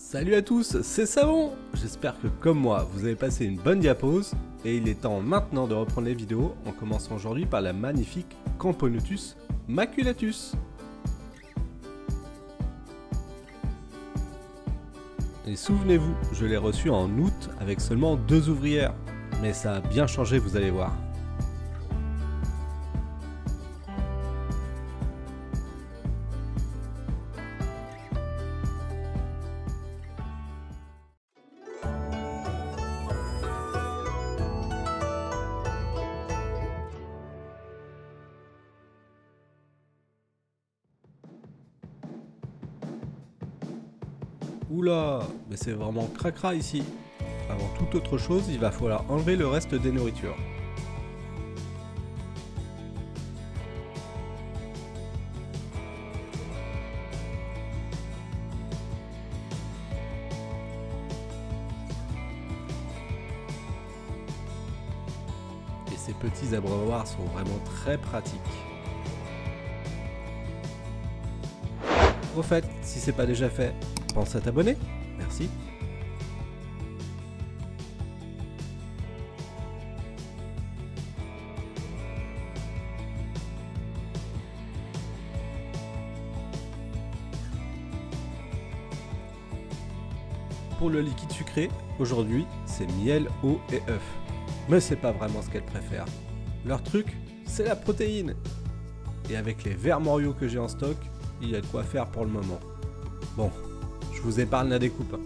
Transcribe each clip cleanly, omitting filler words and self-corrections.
Salut à tous, c'est Savon. J'espère que comme moi, vous avez passé une bonne diapause et il est temps maintenant de reprendre les vidéos en commençant aujourd'hui par la magnifique Camponotus maculatus. Et souvenez-vous, je l'ai reçu en août avec seulement 2 ouvrières, mais ça a bien changé, vous allez voir. Oula, mais c'est vraiment cracra ici. Avant toute autre chose, il va falloir enlever le reste des nourritures. Et ces petits abreuvoirs sont vraiment très pratiques. Au fait, si c'est pas déjà fait, pense à t'abonner. Merci. Pour le liquide sucré, aujourd'hui, c'est miel, eau et œufs. Mais c'est pas vraiment ce qu'elles préfèrent. Leur truc, c'est la protéine. Et avec les vermoriaux que j'ai en stock, il y a de quoi faire pour le moment. Bon, je vous épargne la découpe.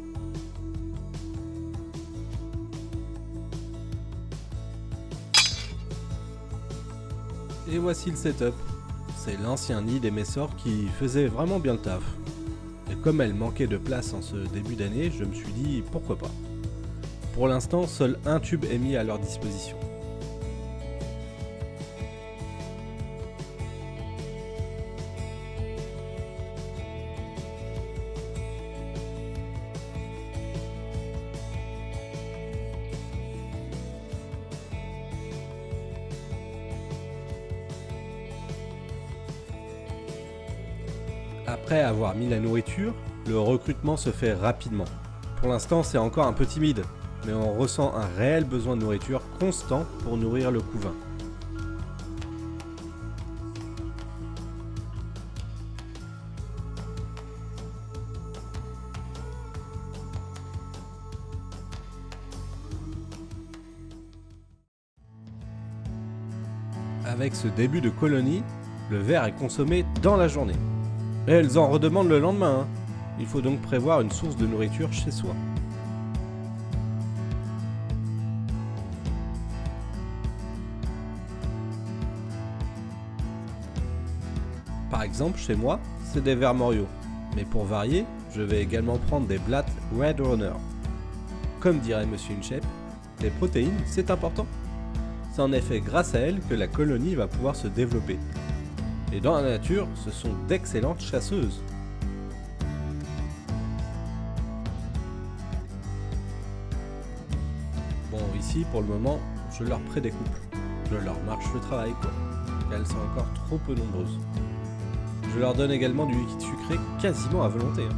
Et voici le setup. C'est l'ancien nid des Messors qui faisait vraiment bien le taf. Et comme elle manquait de place en ce début d'année, je me suis dit pourquoi pas. Pour l'instant, seul un tube est mis à leur disposition. Après avoir mis la nourriture, le recrutement se fait rapidement. Pour l'instant, c'est encore un peu timide, mais on ressent un réel besoin de nourriture constant pour nourrir le couvain. Avec ce début de colonie, le ver est consommé dans la journée. Et elles en redemandent le lendemain, hein. Il faut donc prévoir une source de nourriture chez soi. Par exemple, chez moi, c'est des vermoriaux. Mais pour varier, je vais également prendre des blattes Red Runner. Comme dirait Monsieur Inchep, les protéines, c'est important. C'est en effet grâce à elles que la colonie va pouvoir se développer. Et dans la nature, ce sont d'excellentes chasseuses. Bon, ici, pour le moment, je leur prédécoupe. Je leur marche le travail, quoi. Elles sont encore trop peu nombreuses. Je leur donne également du liquide sucré quasiment à volonté, hein.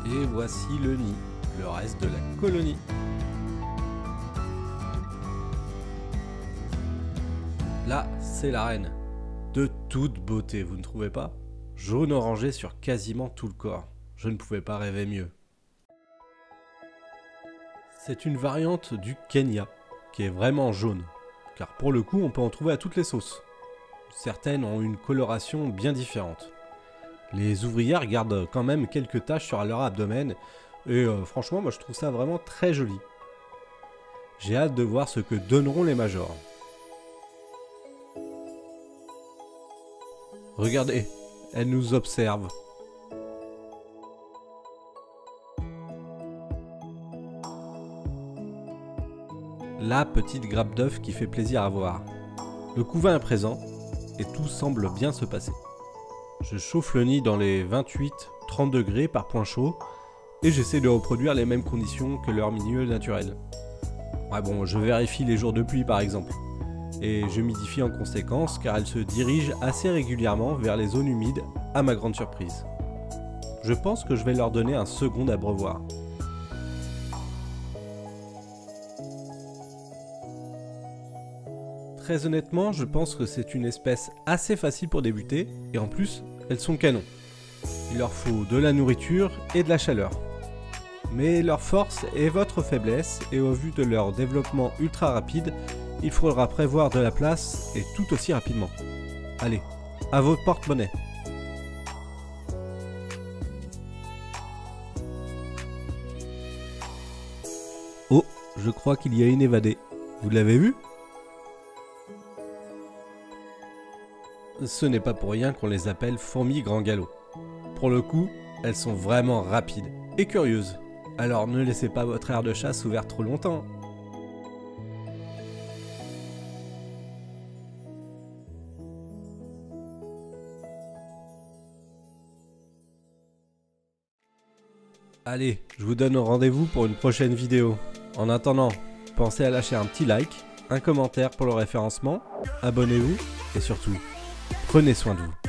Et voici le nid, le reste de la colonie. Là, c'est la reine. De toute beauté, vous ne trouvez pas? Jaune orangé sur quasiment tout le corps. Je ne pouvais pas rêver mieux. C'est une variante du Kenya, qui est vraiment jaune. Car pour le coup, on peut en trouver à toutes les sauces. Certaines ont une coloration bien différente. Les ouvrières gardent quand même quelques taches sur leur abdomen et franchement moi je trouve ça vraiment très joli. J'ai hâte de voir ce que donneront les majors. Regardez, elle nous observe. La petite grappe d'œuf qui fait plaisir à voir. Le couvain est présent et tout semble bien se passer. Je chauffe le nid dans les 28-30 degrés par point chaud et j'essaie de reproduire les mêmes conditions que leur milieu naturel. Ouais bon, je vérifie les jours de pluie par exemple. Et je m'humidifie en conséquence car elle se dirige assez régulièrement vers les zones humides à ma grande surprise. Je pense que je vais leur donner un second abreuvoir. Très honnêtement, je pense que c'est une espèce assez facile pour débuter et en plus, elles sont canons. Il leur faut de la nourriture et de la chaleur. Mais leur force est votre faiblesse et au vu de leur développement ultra rapide, il faudra prévoir de la place et tout aussi rapidement. Allez, à vos porte-monnaie. Oh, je crois qu'il y a une évadée. Vous l'avez vue ? Ce n'est pas pour rien qu'on les appelle fourmis grand galop. Pour le coup, elles sont vraiment rapides et curieuses. Alors ne laissez pas votre aire de chasse ouvert trop longtemps. Allez, je vous donne rendez-vous pour une prochaine vidéo. En attendant, pensez à lâcher un petit like, un commentaire pour le référencement, abonnez-vous et surtout, prenez soin de vous.